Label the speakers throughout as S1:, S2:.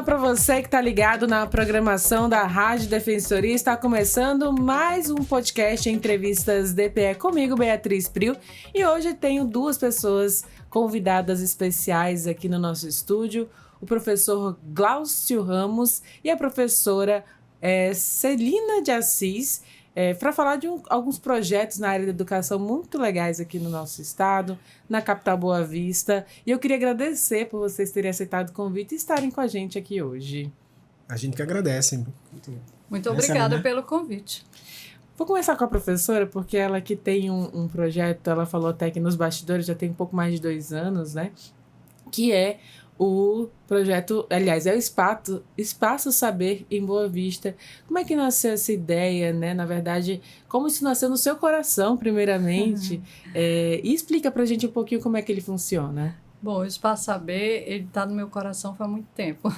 S1: Olá para você que está ligado na programação da Rádio Defensoria. Está começando mais um podcast Entrevistas DPE comigo, Beatriz Prio. E hoje tenho duas pessoas convidadas especiais aqui no nosso estúdio. O professor Glaucio Ramos e a professora Celina de Assis, para falar de alguns projetos na área da educação muito legais aqui no nosso estado, na capital Boa Vista. E eu queria agradecer por vocês terem aceitado o convite e estarem com a gente aqui hoje.
S2: A gente que agradece.
S3: Muito obrigada pelo convite.
S1: Vou começar com a professora, porque ela que tem um projeto, ela falou até que nos bastidores já tem um pouco mais de 2 anos, né? Que é o projeto, aliás, é o Espaço Saber em Boa Vista. Como é que nasceu essa ideia, né? Na verdade, como isso nasceu no seu coração, primeiramente? E explica pra gente um pouquinho como é que ele funciona.
S3: Bom, o Espaço Saber, ele está no meu coração faz muito tempo.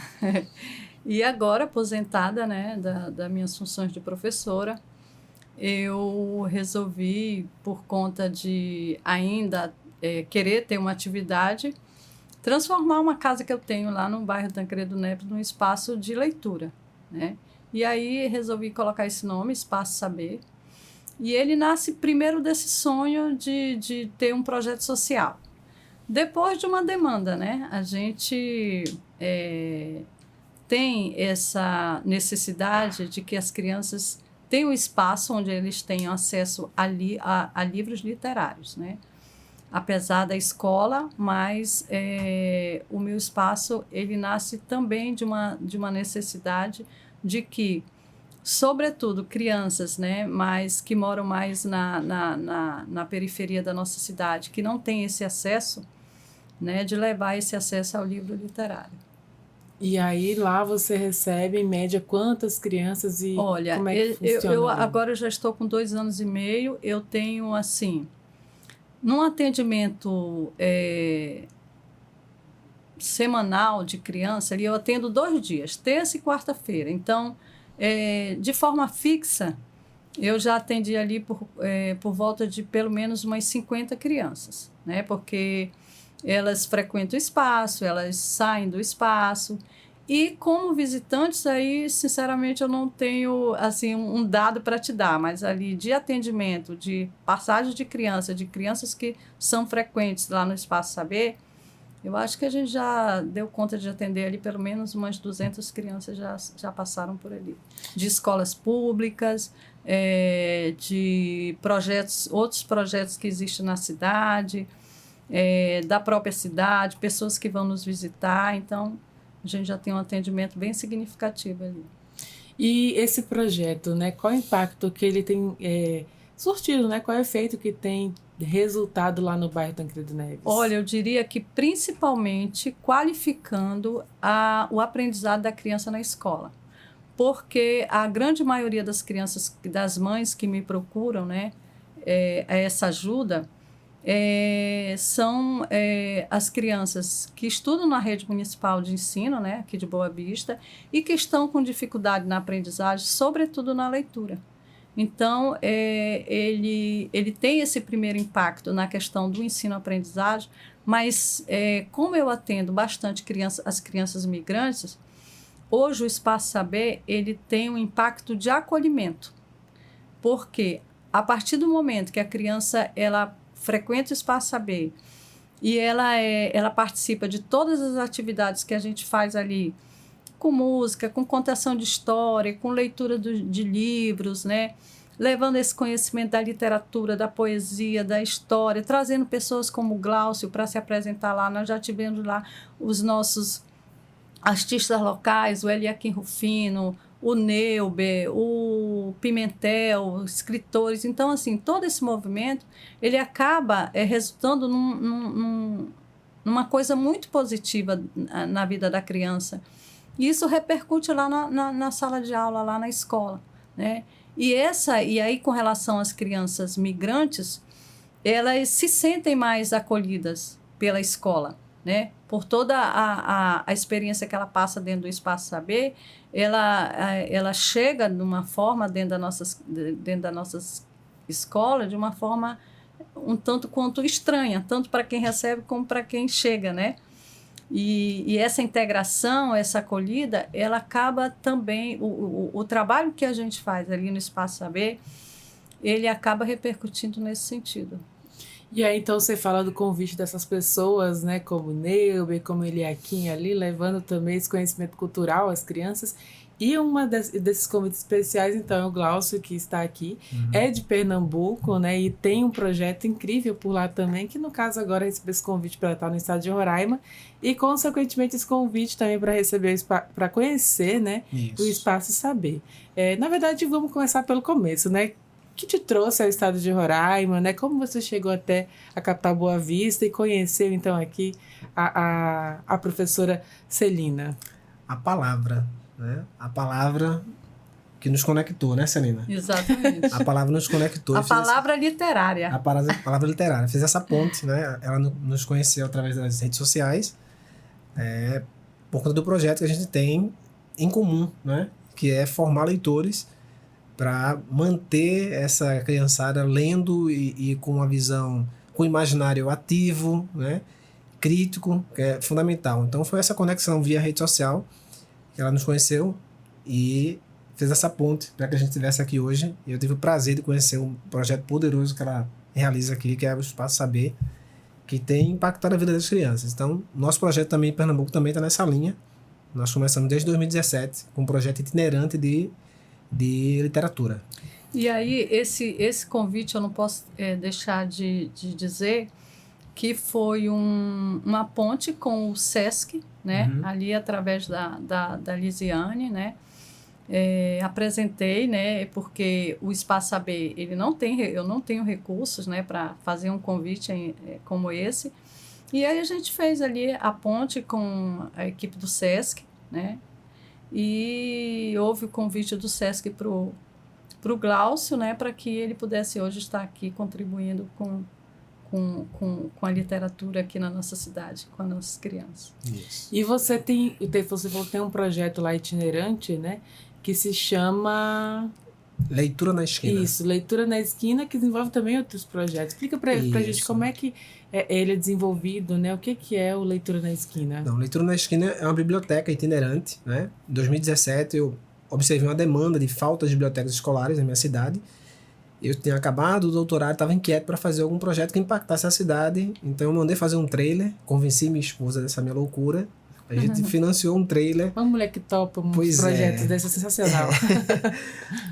S3: E agora, aposentada, né, das minhas funções de professora, eu resolvi, por conta de ainda querer ter uma atividade, transformar uma casa que eu tenho lá no bairro Tancredo Neves num espaço de leitura, né? E aí resolvi colocar esse nome, Espaço Saber. E ele nasce primeiro desse sonho de ter um projeto social. Depois de uma demanda, né? A gente tem essa necessidade de que as crianças tenham um espaço onde eles tenham acesso a livros literários, né? Apesar da escola, mas o meu espaço ele nasce também de uma necessidade de que, sobretudo, crianças, né, mas que moram mais na periferia da nossa cidade, que não têm esse acesso, né, de levar esse acesso ao livro literário.
S1: E aí lá você recebe, em média, quantas crianças e
S3: Olha,
S1: como é que funciona?
S3: Agora eu já estou com 2 anos e meio, eu tenho, assim... Num atendimento semanal de criança, ali eu atendo 2 dias, terça e quarta-feira. Então, de forma fixa, eu já atendi ali por volta de pelo menos umas 50 crianças, né? Porque elas frequentam o espaço, elas saem do espaço. E como visitantes, aí, sinceramente, eu não tenho assim, um dado para te dar, mas ali de atendimento, de passagem de crianças que são frequentes lá no Espaço Saber, eu acho que a gente já deu conta de atender ali pelo menos umas 200 crianças já passaram por ali. De escolas públicas, de projetos, outros projetos que existem na cidade, da própria cidade, pessoas que vão nos visitar, então... A gente já tem um atendimento bem significativo ali.
S1: E esse projeto, né, qual o impacto que ele tem surtido, né? Qual é o efeito que tem resultado lá no bairro Tancredo Neves?
S3: Olha, eu diria que principalmente qualificando o aprendizado da criança na escola. Porque a grande maioria das crianças, das mães que me procuram, né, essa ajuda... são as crianças que estudam na rede municipal de ensino, né, aqui de Boa Vista, e que estão com dificuldade na aprendizagem, sobretudo na leitura. Então, ele tem esse primeiro impacto na questão do ensino-aprendizagem, mas como eu atendo bastante as crianças migrantes, hoje o Espaço Saber ele tem um impacto de acolhimento, porque a partir do momento que a criança ela frequenta o Espaço Saber e ela participa de todas as atividades que a gente faz ali, com música, com contação de história, com leitura de livros, né? Levando esse conhecimento da literatura, da poesia, da história, trazendo pessoas como o Glaucio para se apresentar lá. Nós já tivemos lá os nossos artistas locais, o Eliakim Rufino, o Neuber, o Pimentel, escritores. Então, assim, todo esse movimento, ele acaba resultando numa coisa muito positiva na vida da criança. E isso repercute lá na sala de aula, lá na escola, né? E aí, com relação às crianças migrantes, elas se sentem mais acolhidas pela escola, né? Por toda a experiência que ela passa dentro do Espaço Saber, ela chega de uma forma dentro da nossas escolas, de uma forma um tanto quanto estranha, tanto para quem recebe como para quem chega, né? E essa integração, essa acolhida, ela acaba também, o trabalho que a gente faz ali no Espaço Saber, ele acaba repercutindo nesse sentido.
S1: E aí, então, você fala do convite dessas pessoas, né, como Neuber, como Eliakim ali, levando também esse conhecimento cultural às crianças. E uma desses convites especiais, então, é o Glaucio, que está aqui, é de Pernambuco, né, e tem um projeto incrível por lá também, que no caso agora recebeu esse convite para estar no estado de Roraima, e consequentemente esse convite também para receber, para conhecer, né, o Espaço Saber. Na verdade, vamos começar pelo começo, né? Que te trouxe ao estado de Roraima, né? Como você chegou até a capital Boa Vista e conheceu, então, aqui a professora Celina?
S2: A palavra, né? A palavra que nos conectou, né, Celina?
S3: Exatamente.
S2: A palavra nos conectou.
S3: A palavra literária.
S2: A palavra literária. Fez essa ponte, né? Ela nos conheceu através das redes sociais, por conta do projeto que a gente tem em comum, né? Que é formar leitores para manter essa criançada lendo e com uma visão, com o imaginário ativo, né, crítico, que é fundamental. Então foi essa conexão via rede social que ela nos conheceu e fez essa ponte para que a gente estivesse aqui hoje. E eu tive o prazer de conhecer um projeto poderoso que ela realiza aqui, que é o Espaço Saber, que tem impactado a vida das crianças. Então, nosso projeto também em Pernambuco também está nessa linha. Nós começamos desde 2017 com um projeto itinerante de literatura.
S3: E aí, esse convite eu não posso deixar de dizer que foi uma ponte com o SESC, né? Ali através da Lisiane, né? Apresentei, né? Porque o Espaço Saber, eu não tenho recursos, né? Para fazer um convite como esse. E aí a gente fez ali a ponte com a equipe do SESC, né? E houve o convite do SESC para o Glaucio, né, para que ele pudesse hoje estar aqui contribuindo com a literatura aqui na nossa cidade, com as nossas crianças.
S2: Isso.
S1: E você falou que tem um projeto lá itinerante, né, que se chama...
S2: Leitura na Esquina.
S1: Isso, Leitura na Esquina, que desenvolve também outros projetos. Explica pra gente como é que ele é desenvolvido, né? O que é o Leitura na Esquina?
S2: Não, Leitura na Esquina é uma biblioteca itinerante, né? Em 2017 eu observei uma demanda de falta de bibliotecas escolares na minha cidade. Eu tinha acabado o doutorado, estava inquieto para fazer algum projeto que impactasse a cidade, então eu mandei fazer um trailer, convenci minha esposa dessa minha loucura. A gente financiou um trailer.
S1: Uma mulher que topa projetos desse é sensacional.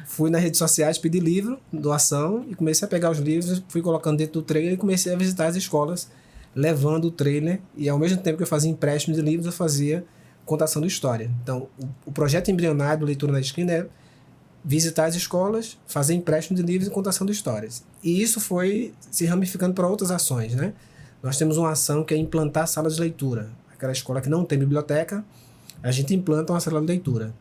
S2: Fui nas redes sociais, pedi livro, doação, e comecei a pegar os livros, fui colocando dentro do trailer e comecei a visitar as escolas, levando o trailer, e ao mesmo tempo que eu fazia empréstimo de livros, eu fazia contação de história. Então, o projeto embrionário do Leitura na Esquina é visitar as escolas, fazer empréstimo de livros e contação de histórias. E isso foi se ramificando para outras ações, né? Nós temos uma ação que é implantar salas de leitura. Aquela escola que não tem biblioteca, a gente implanta uma sala de leitura.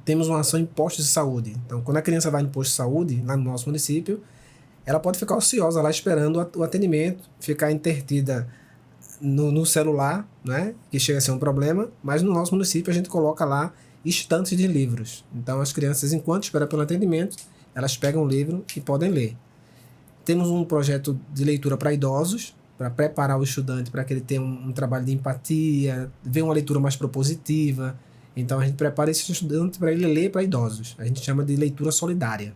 S2: Temos uma ação em postos de saúde. Então, quando a criança vai no posto de saúde, lá no nosso município, ela pode ficar ociosa lá esperando o atendimento, ficar intertida no celular, né? Que chega a ser um problema, mas no nosso município a gente coloca lá estantes de livros. Então, as crianças, enquanto esperam pelo atendimento, elas pegam o livro e podem ler. Temos um projeto de leitura para idosos, para preparar o estudante para que ele tenha um trabalho de empatia, ver uma leitura mais propositiva. Então, a gente prepara esse estudante para ele ler para idosos. A gente chama de leitura solidária.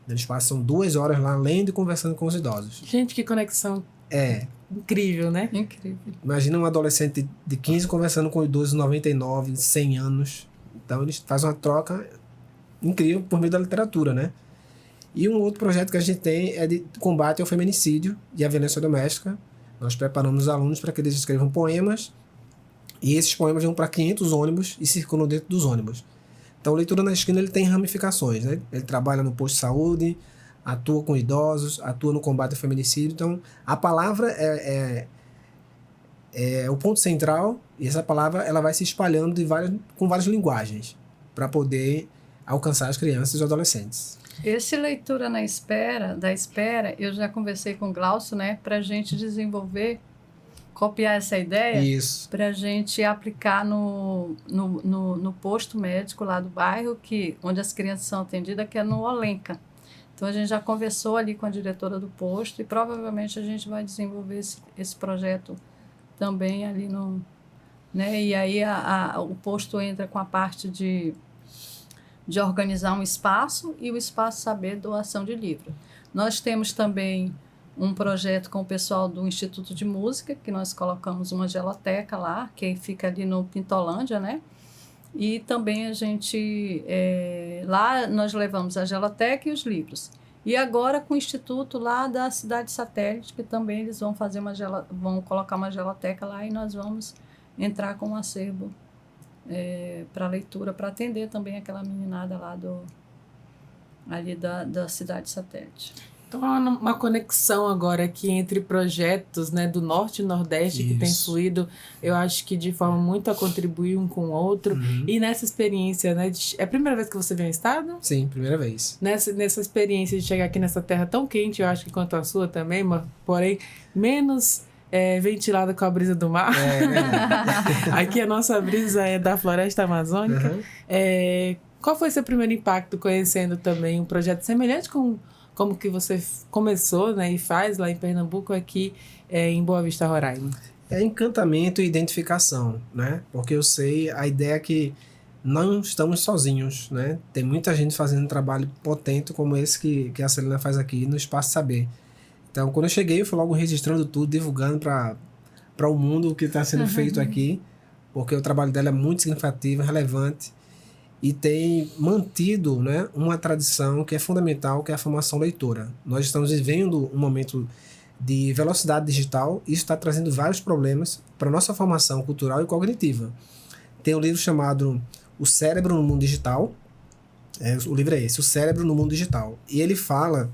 S2: Eles passam 2 horas lá lendo e conversando com os idosos.
S1: Gente, que conexão incrível, né?
S3: Incrível.
S2: Imagina um adolescente de 15 conversando com idosos de 99, 100 anos. Então, eles fazem uma troca incrível por meio da literatura, né? E um outro projeto que a gente tem é de combate ao feminicídio e à violência doméstica. Nós preparamos os alunos para que eles escrevam poemas, e esses poemas vão para 500 ônibus e circulam dentro dos ônibus. Então, o Leitura na Esquina ele tem ramificações, né? Ele trabalha no posto de saúde, atua com idosos, atua no combate ao feminicídio. Então, a palavra é o ponto central, e essa palavra ela vai se espalhando com várias linguagens para poder alcançar as crianças e os adolescentes.
S3: Esse Leitura da Espera, eu já conversei com o Glaucio, né, para a gente desenvolver, copiar essa ideia, para a gente aplicar no posto médico lá do bairro, onde as crianças são atendidas, que é no Olenca. Então, a gente já conversou ali com a diretora do posto e provavelmente a gente vai desenvolver esse projeto também ali né? E aí o posto entra com a parte de organizar um espaço e o Espaço Saber doação de livro. Nós temos também um projeto com o pessoal do Instituto de Música, que nós colocamos uma geloteca lá, que fica ali no Pintolândia, né? E também a gente, lá nós levamos a geloteca e os livros. E agora com o Instituto lá da Cidade Satélite, que também eles vão fazer vão colocar uma geloteca lá e nós vamos entrar com um acervo para leitura, para atender também aquela meninada lá ali da Cidade Satélite.
S1: Então, há uma conexão agora aqui entre projetos, né, do Norte e Nordeste que tem fluído, eu acho que de forma muito a contribuir um com o outro. E nessa experiência, né, é a primeira vez que você vem ao estado?
S2: Sim, primeira vez.
S1: Nessa experiência de chegar aqui nessa terra tão quente, eu acho que quanto a sua também, mas, porém, menos ventilada com a brisa do mar. Aqui a nossa brisa é da floresta amazônica. Qual foi seu primeiro impacto conhecendo também um projeto semelhante como que você começou, né, e faz lá em Pernambuco, aqui em Boa Vista, Roraima?
S2: É encantamento e identificação, né? Porque eu sei, a ideia é que não estamos sozinhos, né? Tem muita gente fazendo um trabalho potente como esse que a Celina faz aqui no Espaço Saber. Então, quando eu cheguei, eu fui logo registrando tudo, divulgando para o mundo o que está sendo feito aqui, porque o trabalho dela é muito significativo, relevante, e tem mantido, né, uma tradição que é fundamental, que é a formação leitora. Nós estamos vivendo um momento de velocidade digital e isso está trazendo vários problemas para a nossa formação cultural e cognitiva. Tem um livro chamado O Cérebro no Mundo Digital, o livro é esse, O Cérebro no Mundo Digital, e ele fala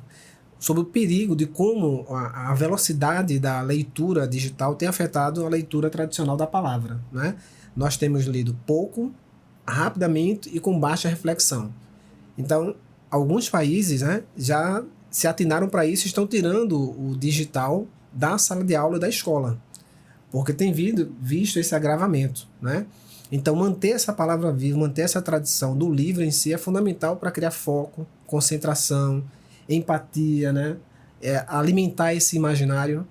S2: sobre o perigo de como a velocidade da leitura digital tem afetado a leitura tradicional da palavra, né? Nós temos lido pouco, rapidamente e com baixa reflexão. Então, alguns países, né, já se atinaram para isso e estão tirando o digital da sala de aula e da escola, porque tem visto esse agravamento, né? Então, manter essa palavra viva, manter essa tradição do livro em si é fundamental para criar foco, concentração, empatia, né? Alimentar esse imaginário,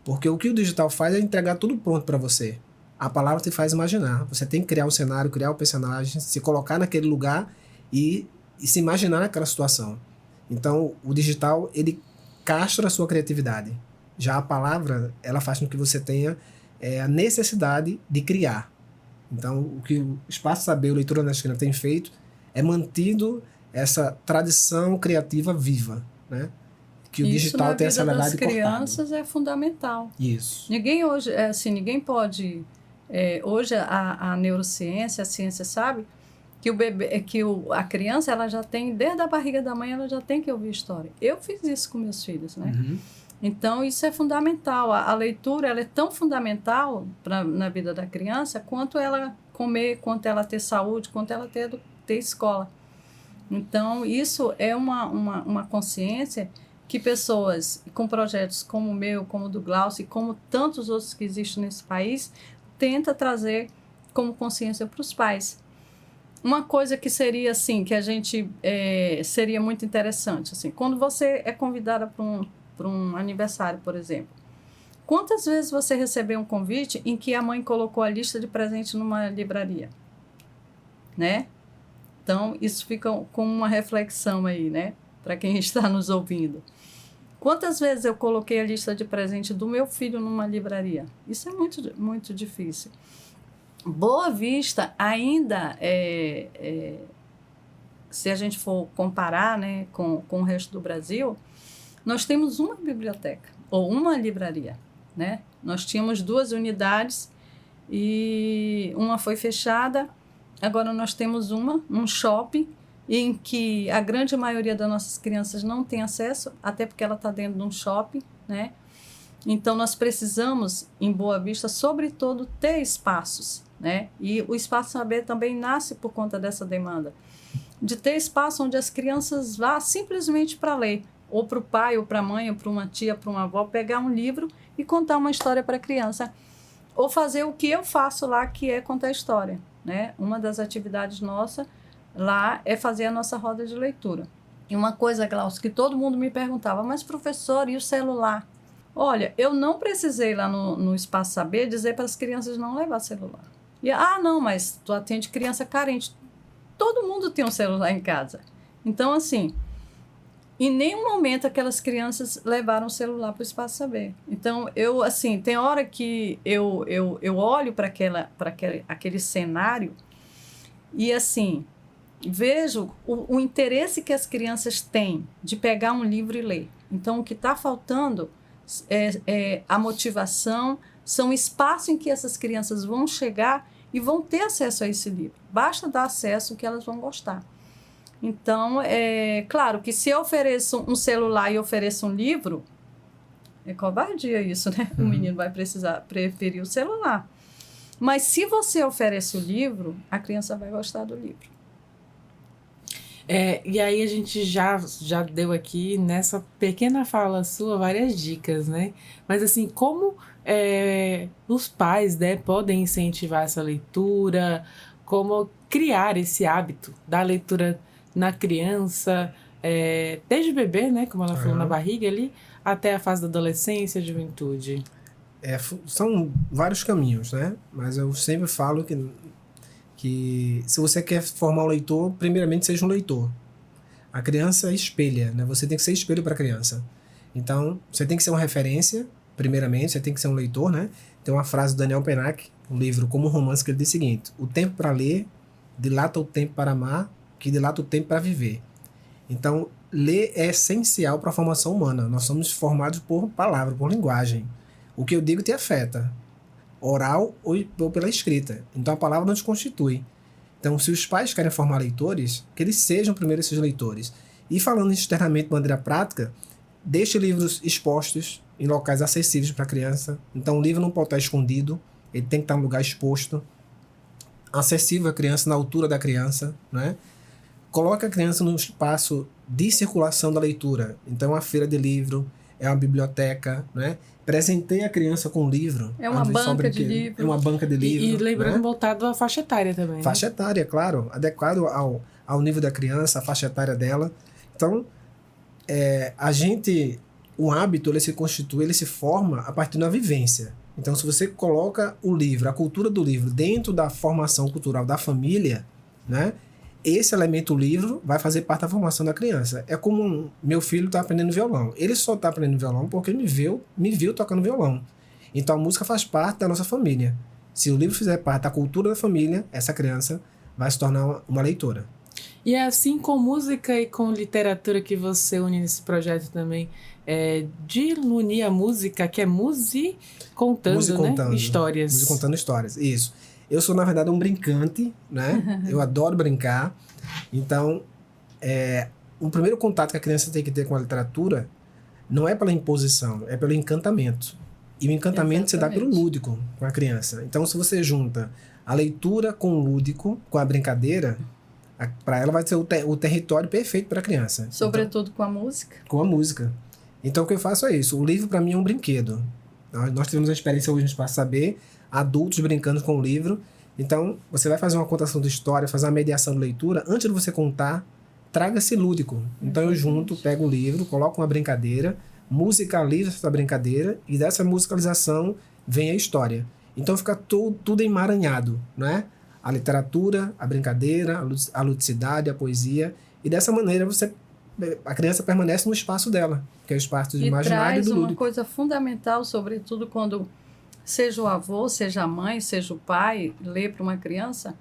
S2: porque o que o digital faz é entregar tudo pronto para você. A palavra te faz imaginar. Você tem que criar um cenário, criar o personagem, se colocar naquele lugar e se imaginar naquela situação. Então, o digital, ele castra a sua criatividade. Já a palavra, ela faz com que você tenha a necessidade de criar. Então, o que o Espaço Saber, o Leitura na Esquina tem feito é mantido essa tradição criativa viva, né? Que o digital tem acelerado e cortado.
S3: Isso na vida das crianças é fundamental.
S2: Isso.
S3: Ninguém hoje, ninguém pode... hoje a neurociência, a ciência sabe que a criança, ela já tem, desde a barriga da mãe, ela já tem que ouvir história. Eu fiz isso com meus filhos, né? Então, isso é fundamental. A leitura, ela é tão fundamental na vida da criança quanto ela comer, quanto ela ter saúde, quanto ela ter escola. Então, isso é uma consciência que pessoas com projetos como o meu, como o do Glaucio e como tantos outros que existem nesse país, tenta trazer como consciência para os pais. Uma coisa que seria assim, que a gente seria muito interessante, assim, quando você é convidada para um aniversário, por exemplo, quantas vezes você recebeu um convite em que a mãe colocou a lista de presente numa livraria, né? Então, isso fica como uma reflexão aí, né? Para quem está nos ouvindo. Quantas vezes eu coloquei a lista de presente do meu filho numa livraria? Isso é muito, muito difícil. Boa Vista ainda se a gente for comparar, né, com o resto do Brasil, nós temos uma biblioteca ou uma livraria, né? Nós tínhamos 2 unidades e uma foi fechada. Agora nós temos um shopping em que a grande maioria das nossas crianças não tem acesso, até porque ela está dentro de um shopping, né? Então, nós precisamos, em Boa Vista, sobretudo, ter espaços, né? E o Espaço Saber também nasce por conta dessa demanda, de ter espaço onde as crianças vá simplesmente para ler, ou para o pai, ou para a mãe, ou para uma tia, para uma avó, pegar um livro e contar uma história para a criança, ou fazer o que eu faço lá, que é contar história, né? Uma das atividades nossas lá é fazer a nossa roda de leitura. E uma coisa, Glaucio, que todo mundo me perguntava, mas professor, e o celular? Olha, eu não precisei lá no Espaço Saber dizer para as crianças não levar celular. E, não, mas tu atende criança carente. Todo mundo tem um celular em casa. Então, assim, em nenhum momento aquelas crianças levaram o celular para o Espaço Saber. Então, tem hora que eu olho para aquele cenário e, assim, vejo o interesse que as crianças têm de pegar um livro e ler. Então, o que está faltando é a motivação, são espaços em que essas crianças vão chegar e vão ter acesso a esse livro. Basta dar acesso que elas vão gostar. Então, claro que se eu ofereço um celular e ofereço um livro, é covardia isso, né? O menino vai preferir o celular. Mas se você oferece o livro, a criança vai gostar do livro.
S1: E aí a gente já deu aqui, nessa pequena fala sua, várias dicas, né? Mas assim, como os pais, né, podem incentivar essa leitura, como criar esse hábito da leitura na criança, desde bebê, né, como ela falou, na barriga ali, até a fase da adolescência, juventude?
S2: São vários caminhos, né? Mas eu sempre falo que se você quer formar um leitor, primeiramente seja um leitor. A criança espelha, né? Você tem que ser espelho para a criança. Então, você tem que ser uma referência, primeiramente, você tem que ser um leitor, né? Tem uma frase do Daniel Pennac, um livro Como um Romance, que ele diz o seguinte: o tempo para ler dilata o tempo para amar, que dilata o tempo para viver. Então, ler é essencial para a formação humana. Nós somos formados por palavra, por linguagem. O que eu digo te afeta, oral ou pela escrita. Então, a palavra nos constitui. Então, se os pais querem formar leitores, que eles sejam primeiro esses leitores. E falando externamente de maneira prática, deixe livros expostos em locais acessíveis para a criança. Então, o livro não pode estar escondido, ele tem que estar em um lugar exposto, acessível à criança, na altura da criança, né? Coloque a criança no espaço de circulação da leitura. Então, a feira de livro, é uma biblioteca, né? Presenteie a criança com um livro.
S3: É uma banca de livro.
S2: É uma banca de livro.
S1: E lembrando,
S2: né?
S1: voltado à faixa etária também.
S2: Faixa etária, claro. Adequado ao nível da criança, a faixa etária dela. Então, o hábito, ele se constitui, ele se forma a partir da vivência. Então, se você coloca o livro, a cultura do livro, dentro da formação cultural da família, né? Esse elemento, o livro, vai fazer parte da formação da criança. É como meu filho está aprendendo violão. Ele só está aprendendo violão porque ele me viu tocando violão. Então, a música faz parte da nossa família. Se o livro fizer parte da cultura da família, essa criança vai se tornar uma leitora.
S1: E é assim com música e com literatura que você une nesse projeto também, de unir a música, que é música contando, né? Histórias.
S2: Música contando histórias, isso. Eu sou, na verdade, um brincante, né? Eu adoro brincar. Então, o primeiro contato que a criança tem que ter com a literatura não é pela imposição, é pelo encantamento. E o encantamento se dá pelo lúdico com a criança. Então, se você junta a leitura com o lúdico, com a brincadeira, para ela vai ser o território perfeito para a criança.
S3: Sobretudo com a música.
S2: Com a música. Então, o que eu faço é isso. O livro, para mim, é um brinquedo. Nós tivemos uma experiência hoje no Espaço Saber, adultos brincando com o livro. Então, você vai fazer uma contação de história, fazer uma mediação de leitura. Antes de você contar, traga esse lúdico. Então, eu junto, pego o livro, coloco uma brincadeira, musicalizo essa brincadeira e dessa musicalização vem a história. Então, fica tudo emaranhado, né? A literatura, a brincadeira, a ludicidade, a poesia. E dessa maneira, a criança permanece no espaço dela, que é o espaço do imaginário e do lúdico.
S3: Traz uma coisa fundamental, sobretudo quando seja o avô, seja a mãe, seja o pai, lê para uma criança,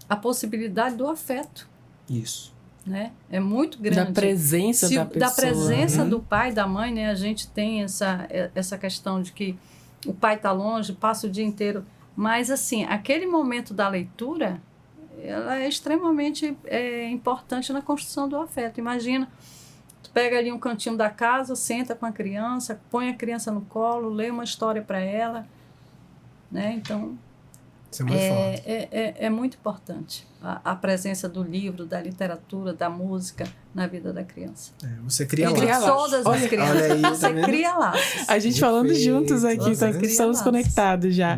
S3: a possibilidade do afeto.
S2: Isso.
S3: Né? É muito grande.
S1: Da presença da pessoa.
S3: Da presença do pai e da mãe, né? A gente tem essa questão de que o pai está longe, passa o dia inteiro. Mas, assim, aquele momento da leitura, ela é extremamente importante na construção do afeto. Imagina, tu pega ali um cantinho da casa, senta com a criança, põe a criança no colo, lê uma história para ela, né? Então,
S2: isso é muito forte.
S3: É muito importante a presença do livro, da literatura, da música na vida da criança.
S2: Você cria
S3: laços.
S2: laços.
S3: Todas as crianças.
S2: Olha aí,
S3: você cria laços.
S1: A gente falando juntos aqui, estamos conectados já.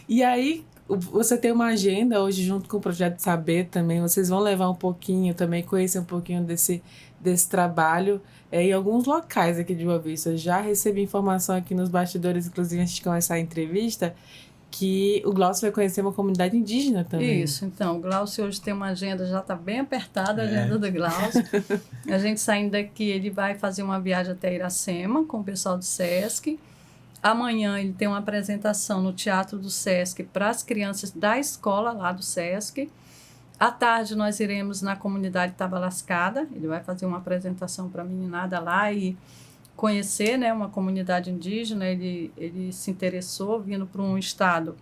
S1: E aí, você tem uma agenda hoje junto com o Projeto Saber também. Vocês vão levar um pouquinho também, conhecer um pouquinho desse trabalho em alguns locais aqui de Boa Vista. Já recebi informação aqui nos bastidores, inclusive antes de começar a entrevista, que o Glaucio vai conhecer uma comunidade indígena também.
S3: Isso, então, o Glaucio hoje tem uma agenda, já está bem apertada a agenda do Glaucio. A gente saindo daqui, ele vai fazer uma viagem até Iracema com o pessoal do SESC. Amanhã ele tem uma apresentação no Teatro do SESC para as crianças da escola lá do SESC. À tarde nós iremos na comunidade Tabalascada, ele vai fazer uma apresentação para a meninada lá e conhecer, né, uma comunidade indígena. Ele se interessou vindo para um estado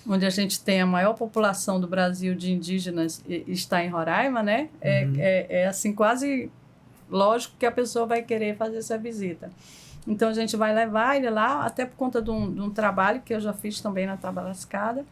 S3: onde a gente tem a maior população do Brasil de indígenas, está em Roraima, né? É assim, quase lógico que a pessoa vai querer fazer essa visita. Então a gente vai levar ele lá, até por conta de um trabalho que eu já fiz também na Tabalascada.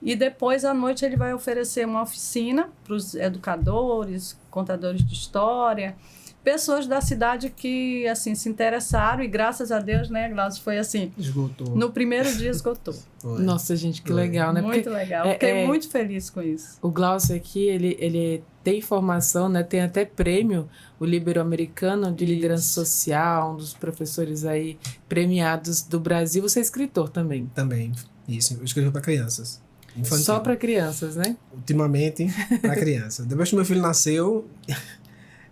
S3: E depois, à noite, ele vai oferecer uma oficina para os educadores, contadores de história, pessoas da cidade que, assim, se interessaram e, graças a Deus, né, Glaucio, foi assim...
S2: Esgotou.
S3: No primeiro dia esgotou.
S2: Foi.
S1: Nossa, gente, que legal, né?
S3: Muito legal. Fiquei muito feliz com isso.
S1: O Glaucio aqui, ele tem formação, né? Tem até prêmio, o Ibero-Americano de Liderança Social, um dos professores aí premiados do Brasil. Você é escritor também.
S2: Também, isso. Eu escrevi para crianças. Infantil.
S1: Só para crianças, né?
S2: Ultimamente, para crianças. Depois que meu filho nasceu...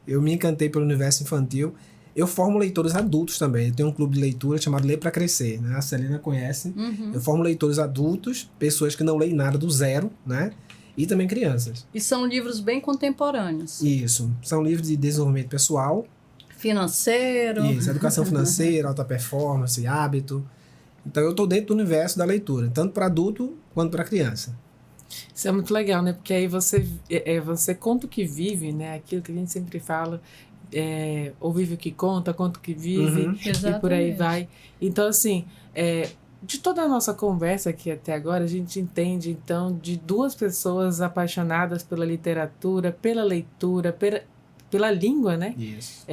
S2: Eu me encantei pelo universo infantil. Eu formo leitores adultos também. Eu tenho um clube de leitura chamado Ler para Crescer, né? A Celina conhece. Eu formo leitores adultos, pessoas que não leem nada do zero, né? E também crianças.
S3: E são livros bem contemporâneos.
S2: Isso. São livros de desenvolvimento pessoal.
S3: Financeiro.
S2: Isso. Educação financeira, alta performance, hábito. Então eu estou dentro do universo da leitura, tanto para adulto quanto para criança.
S1: Isso é muito legal, né? Porque aí você conta o que vive, né? Aquilo que a gente sempre fala, ou vive o que conta o que vive, e por aí vai. Então, assim, de toda a nossa conversa aqui até agora, a gente entende, então, de duas pessoas apaixonadas pela literatura, pela leitura, pela língua, né?
S2: Isso.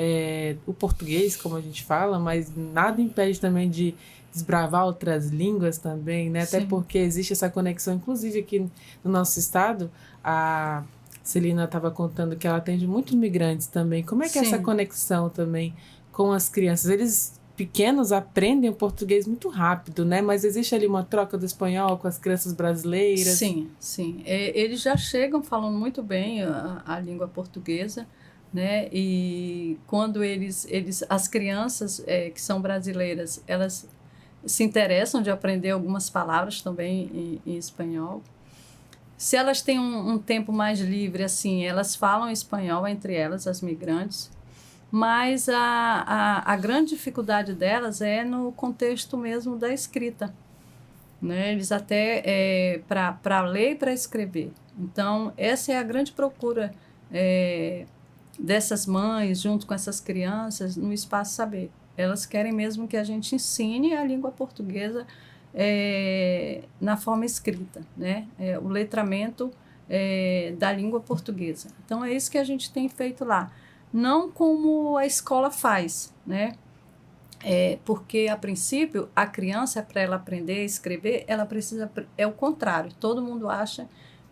S1: O português, como a gente fala, mas nada impede também de desbravar outras línguas também, né? Até porque existe essa conexão, inclusive aqui no nosso estado, a Celina estava contando que ela atende muitos migrantes também. Como é que é essa conexão também com as crianças? Eles pequenos aprendem o português muito rápido, né? Mas existe ali uma troca do espanhol com as crianças brasileiras?
S3: Sim. Eles já chegam falando muito bem a língua portuguesa, né? E quando as crianças que são brasileiras, elas se interessam de aprender algumas palavras também em espanhol. Se elas têm um tempo mais livre, assim, elas falam espanhol entre elas, as migrantes, mas a grande dificuldade delas é no contexto mesmo da escrita, né? Eles até, para ler e para escrever. Então, essa é a grande procura dessas mães, junto com essas crianças, no Espaço Saber. Elas querem mesmo que a gente ensine a língua portuguesa na forma escrita, né? O letramento da língua portuguesa. Então, é isso que a gente tem feito lá. Não como a escola faz, né? Porque, a princípio, a criança, para ela aprender a escrever, ela precisa... É o contrário. Todo mundo acha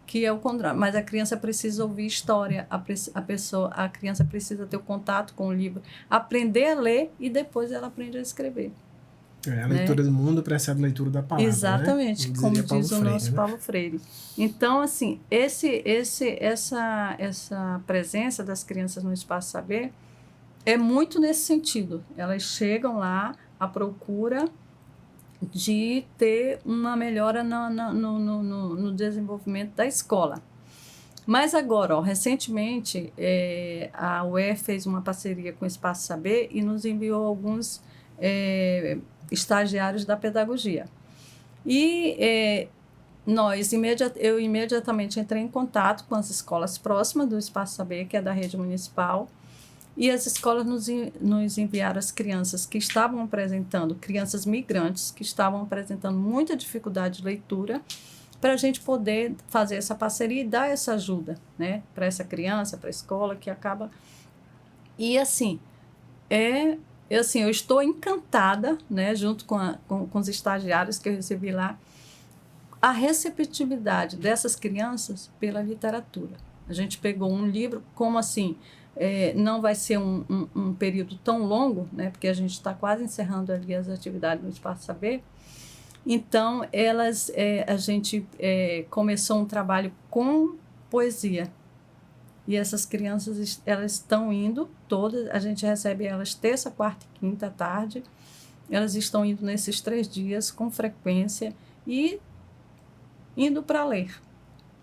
S3: que é o contrário, mas a criança precisa ouvir história, a criança precisa ter o contato com o livro, aprender a ler e depois ela aprende a escrever.
S2: A leitura do mundo precede a leitura da palavra.
S3: Exatamente,
S2: né?
S3: como diz o nosso
S2: né?
S3: Paulo Freire. Então, assim, essa presença das crianças no Espaço Saber é muito nesse sentido. Elas chegam lá à procura de ter uma melhora no desenvolvimento da escola. Mas agora, recentemente, a UEF fez uma parceria com o Espaço Saber e nos enviou alguns estagiários da pedagogia. E eu imediatamente entrei em contato com as escolas próximas do Espaço Saber, que é da rede municipal, e as escolas nos enviaram as crianças que estavam apresentando, crianças migrantes, que estavam apresentando muita dificuldade de leitura, para a gente poder fazer essa parceria e dar essa ajuda, né, para essa criança, para a escola, que acaba... E, assim, eu estou encantada, né, junto com os estagiários que eu recebi lá, a receptividade dessas crianças pela literatura. A gente pegou um livro, como assim... não vai ser um período tão longo, né, porque a gente está quase encerrando ali as atividades no Espaço Saber, Então, a gente começou um trabalho com poesia. E essas crianças, elas estão indo todas, a gente recebe elas terça, quarta e quinta à tarde. Elas estão indo nesses 3 dias com frequência e indo para ler,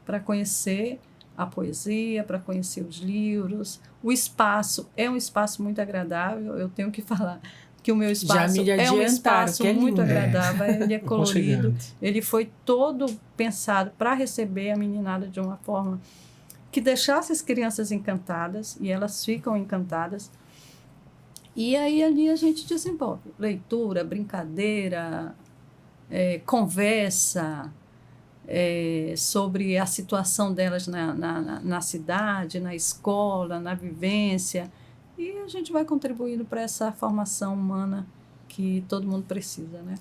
S3: para conhecer a poesia, para conhecer os livros. O espaço é um espaço muito agradável, eu tenho que falar que o meu espaço é um espaço muito agradável, ele é colorido, ele foi todo pensado para receber a meninada de uma forma que deixasse as crianças encantadas, e elas ficam encantadas. E aí ali a gente desenvolve leitura, brincadeira, conversa sobre a situação delas na cidade, na escola, na vivência. E a gente vai contribuindo para essa formação humana que todo mundo precisa, né?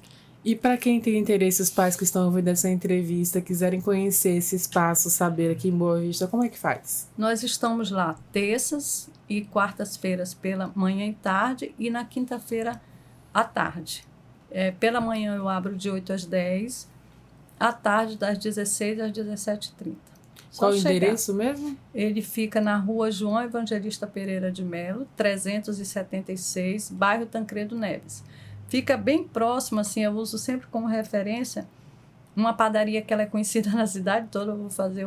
S1: E para quem tem interesse, os pais que estão ouvindo essa entrevista, quiserem conhecer esse espaço, saber aqui em Boa Vista, como é que faz?
S3: Nós estamos lá terças e quartas-feiras pela manhã e tarde, e na quinta-feira à tarde. Pela manhã eu abro de 8 às 10, à tarde das 16 às 17h30.
S1: Qual o endereço mesmo?
S3: Ele fica na rua João Evangelista Pereira de Melo, 376, bairro Tancredo Neves. Fica bem próximo, assim, eu uso sempre como referência uma padaria que ela é conhecida na cidade toda. Eu vou fazer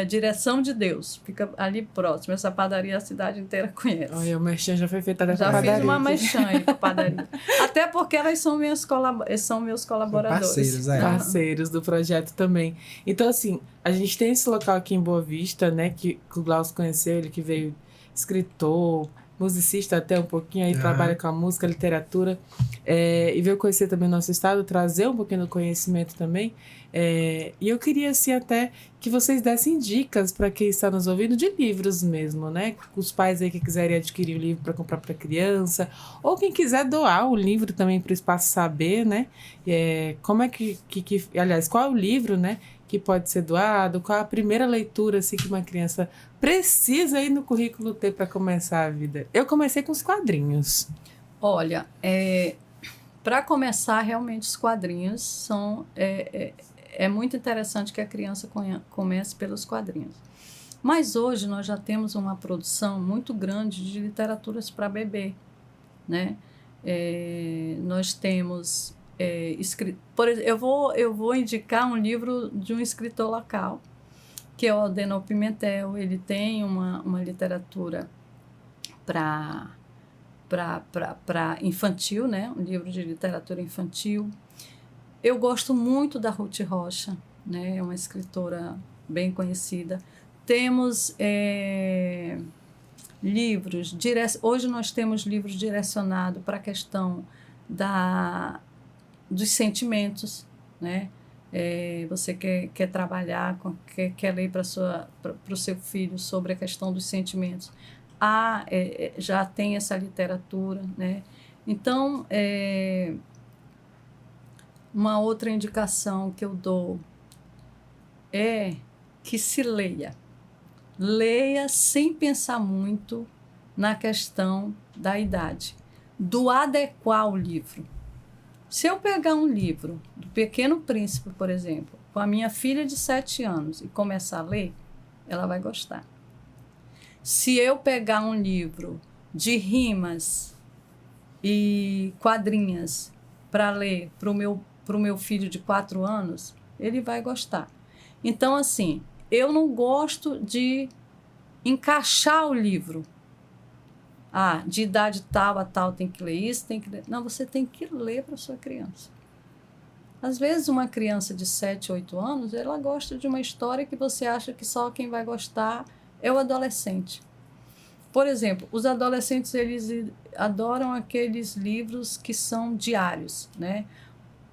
S3: Direção de Deus, fica ali próximo. Essa padaria a cidade inteira conhece.
S1: Olha, o merchan já foi feita dessa
S3: padaria. Já
S1: fiz
S3: uma merchan aí com a padaria. Até porque elas são meus colaboradores.
S2: Parceiros,
S1: Parceiros do projeto também. Então, assim, a gente tem esse local aqui em Boa Vista, né, que o Glaucio conheceu, ele que veio escritor, musicista até um pouquinho, aí trabalha com a música, a literatura, e veio conhecer também o nosso estado, trazer um pouquinho do conhecimento também. E eu queria, assim, até que vocês dessem dicas para quem está nos ouvindo de livros mesmo, né? Os pais aí que quiserem adquirir o livro para comprar para criança, ou quem quiser doar o livro também para o Espaço Saber, né? Como é aliás, qual é o livro, né, que pode ser doado? Qual a primeira leitura assim, que uma criança precisa ir no currículo ter para começar a vida? Eu comecei com os quadrinhos.
S3: Olha, para começar, realmente os quadrinhos são... É muito interessante que a criança comece pelos quadrinhos. Mas hoje nós já temos uma produção muito grande de literaturas para bebê, né? Nós temos... eu vou indicar um livro de um escritor local, que é o Aldenor Pimentel. Ele tem uma literatura para infantil, né? Um livro de literatura infantil. Eu gosto muito da Ruth Rocha, né? É uma escritora bem conhecida. Temos livros... Hoje nós temos livros direcionados para a questão dos sentimentos, né? Você quer trabalhar, quer ler para o seu filho sobre a questão dos sentimentos. Já tem essa literatura, né? Então, uma outra indicação que eu dou é que se leia. Leia sem pensar muito na questão da idade, do adequar o livro. Se eu pegar um livro do Pequeno Príncipe, por exemplo, com a minha filha de 7 anos e começar a ler, ela vai gostar. Se eu pegar um livro de rimas e quadrinhas para ler para o meu filho de 4 anos, ele vai gostar. Então, assim, eu não gosto de encaixar o livro. De idade tal a tal tem que ler isso, tem que ler... Não, você tem que ler para a sua criança. Às vezes, uma criança de 7, 8 anos, ela gosta de uma história que você acha que só quem vai gostar é o adolescente. Por exemplo, os adolescentes, eles adoram aqueles livros que são diários, né?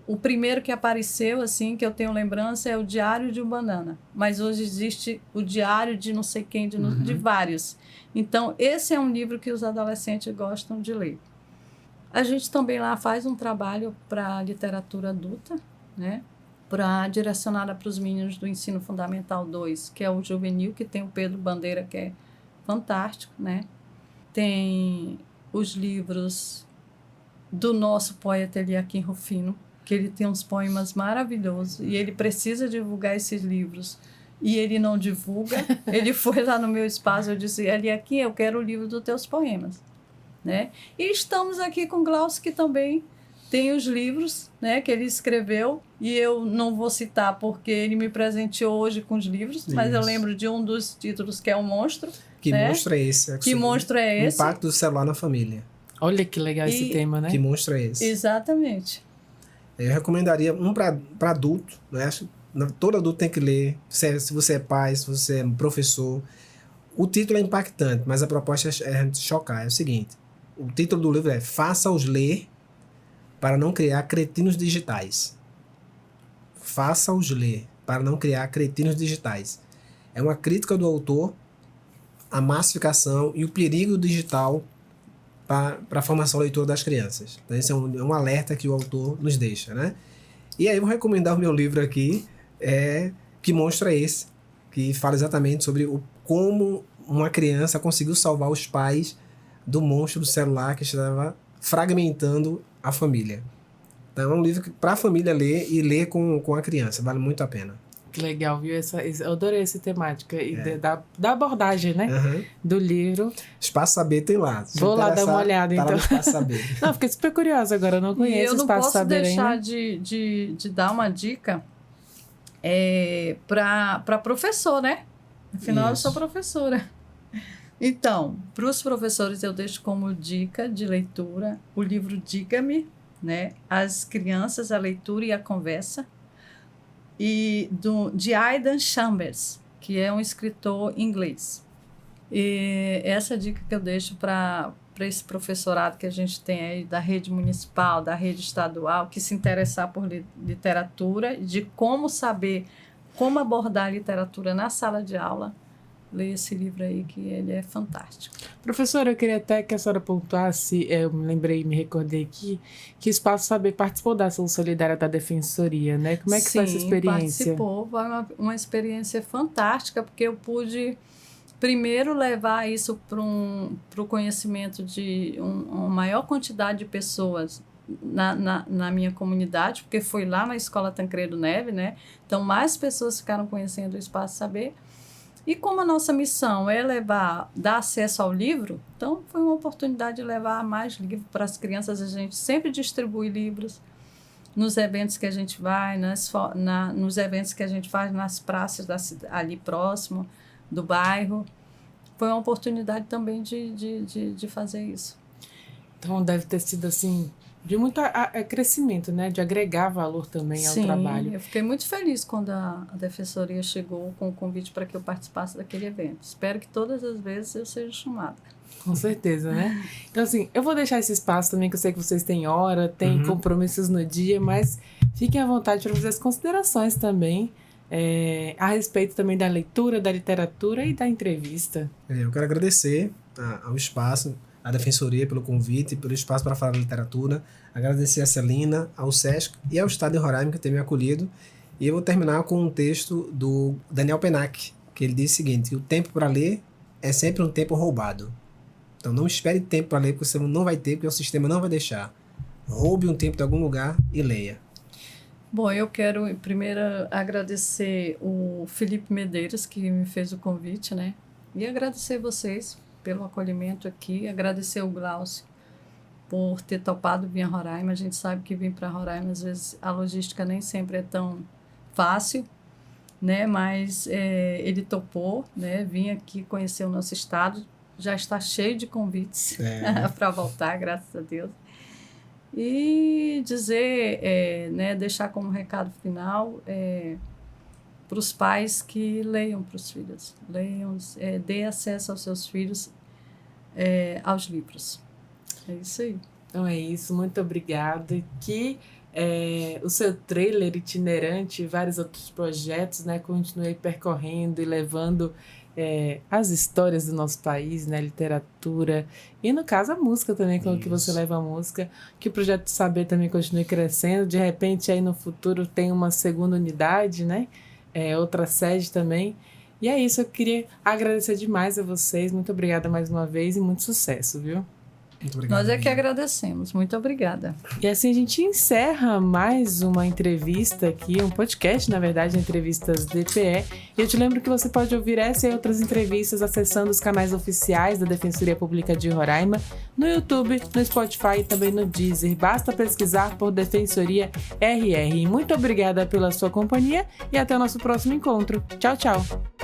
S3: O primeiro que apareceu, assim, que eu tenho lembrança, é o Diário de um Banana. Mas hoje existe o Diário de não sei quem, de vários. Então, esse é um livro que os adolescentes gostam de ler. A gente também lá faz um trabalho para literatura adulta, né? Direcionada para os meninos do Ensino Fundamental 2, que é o juvenil, que tem o Pedro Bandeira, que é fantástico, né? Tem os livros do nosso poeta Eliakim Rufino, que ele tem uns poemas maravilhosos e ele precisa divulgar esses livros. E ele não divulga. Ele foi lá no meu espaço, eu disse, ali aqui eu quero o livro dos teus poemas. Né? E estamos aqui com o Glaucio, que também tem os livros, né, que ele escreveu, e eu não vou citar porque ele me presenteou hoje com os livros, mas eu lembro de um dos títulos que é O Monstro.
S2: Que
S3: né?
S2: monstro é esse?
S3: Que monstro é esse?
S2: O impacto do celular na família.
S1: Olha que legal esse tema, né?
S2: Que monstro é esse?
S3: Exatamente.
S2: Eu recomendaria um para adulto, né? Todo adulto tem que ler, se você é pai, se você é professor. O título é impactante, mas a proposta é chocar. É o seguinte, o título do livro é Faça-os ler para não criar cretinos digitais. Faça-os ler para não criar cretinos digitais. É uma crítica do autor à massificação e o perigo digital para a formação leitura das crianças. Então, esse é um alerta que o autor nos deixa, né? E aí eu vou recomendar o meu livro aqui, Que Monstro é Esse? Que fala exatamente sobre como uma criança conseguiu salvar os pais do monstro do celular que estava fragmentando a família. Então é um livro para a família ler e ler com a criança, vale muito a pena.
S1: Que legal, viu? Eu adorei essa temática e da abordagem, né? Do livro.
S2: Espaço Saber tem lá.
S1: Vou lá dar uma olhada, então.
S2: Tá lá no Espaço Saber.
S1: Não, fiquei super curiosa agora, eu não conheço o Espaço Saber ainda.
S3: Eu não posso deixar de dar uma dica para professor, né? Afinal, eu sou professora. Então, para os professores eu deixo como dica de leitura o livro Diga-me, né? As Crianças, a Leitura e a Conversa, de Aidan Chambers, que é um escritor inglês. E essa dica que eu deixo para esse professorado que a gente tem aí da rede municipal, da rede estadual, que se interessar por literatura, de como abordar a literatura na sala de aula, leia esse livro aí, que ele é fantástico.
S1: Professora, eu queria até que a senhora pontuasse, eu me recordei aqui, que o Espaço Saber participou da ação solidária da Defensoria, né? Como é que foi essa experiência?
S3: Participou, foi uma experiência fantástica, porque eu pude primeiro levar isso para o conhecimento de uma maior quantidade de pessoas na minha comunidade, porque foi lá na Escola Tancredo Neves, né? Então, mais pessoas ficaram conhecendo o Espaço Saber. E como a nossa missão é dar acesso ao livro, então foi uma oportunidade de levar mais livros para as crianças. A gente sempre distribui livros nos eventos que a gente vai, nos eventos que a gente faz nas praças ali próximo do bairro. Foi uma oportunidade também de fazer isso.
S1: Então deve ter sido assim, de muito crescimento, né? De agregar valor também ao trabalho.
S3: Eu fiquei muito feliz quando a Defensoria chegou com o convite para que eu participasse daquele evento. Espero que todas as vezes eu seja chamada.
S1: Com certeza, né? Então, assim, eu vou deixar esse espaço também, que eu sei que vocês têm hora, têm compromissos no dia, mas fiquem à vontade para fazer as considerações também a respeito também da leitura, da literatura e da entrevista.
S2: Eu quero agradecer ao espaço, à Defensoria pelo convite, pelo espaço para falar de literatura, agradecer a Celina, ao Sesc e ao Estado de Roraima que tem me acolhido. E eu vou terminar com um texto do Daniel Pennac, que ele diz o seguinte: o tempo para ler é sempre um tempo roubado. Então não espere tempo para ler, porque você não vai ter, porque o sistema não vai deixar. Roube um tempo de algum lugar e leia.
S3: Bom, eu quero primeiro agradecer o Felipe Medeiros, que me fez o convite, né? E agradecer vocês pelo acolhimento aqui, agradecer o Glaucio por ter topado vir a Roraima. A gente sabe que vir para Roraima, às vezes, a logística nem sempre é tão fácil, né? Mas ele topou, né? Vim aqui conhecer o nosso estado, já está cheio de convites para voltar, graças a Deus. E dizer, deixar como recado final para os pais que leiam para os filhos, dê acesso aos seus filhos aos livros. É isso aí.
S1: Então é isso, muito obrigada. Que o seu trailer itinerante e vários outros projetos, né, continue percorrendo e levando as histórias do nosso país, né, literatura e, no caso, a música também, como que você leva a música, que o Projeto Saber também continue crescendo, de repente aí no futuro tem uma segunda unidade, né, outra sede também, e é isso, eu queria agradecer demais a vocês, muito obrigada mais uma vez e muito sucesso, viu?
S2: Muito obrigado.
S3: Nós é que agradecemos. Muito obrigada.
S1: E assim a gente encerra mais uma entrevista aqui, um podcast, na verdade, Entrevistas DPE. E eu te lembro que você pode ouvir essa e outras entrevistas acessando os canais oficiais da Defensoria Pública de Roraima, no YouTube, no Spotify e também no Deezer. Basta pesquisar por Defensoria RR. Muito obrigada pela sua companhia e até o nosso próximo encontro. Tchau, tchau!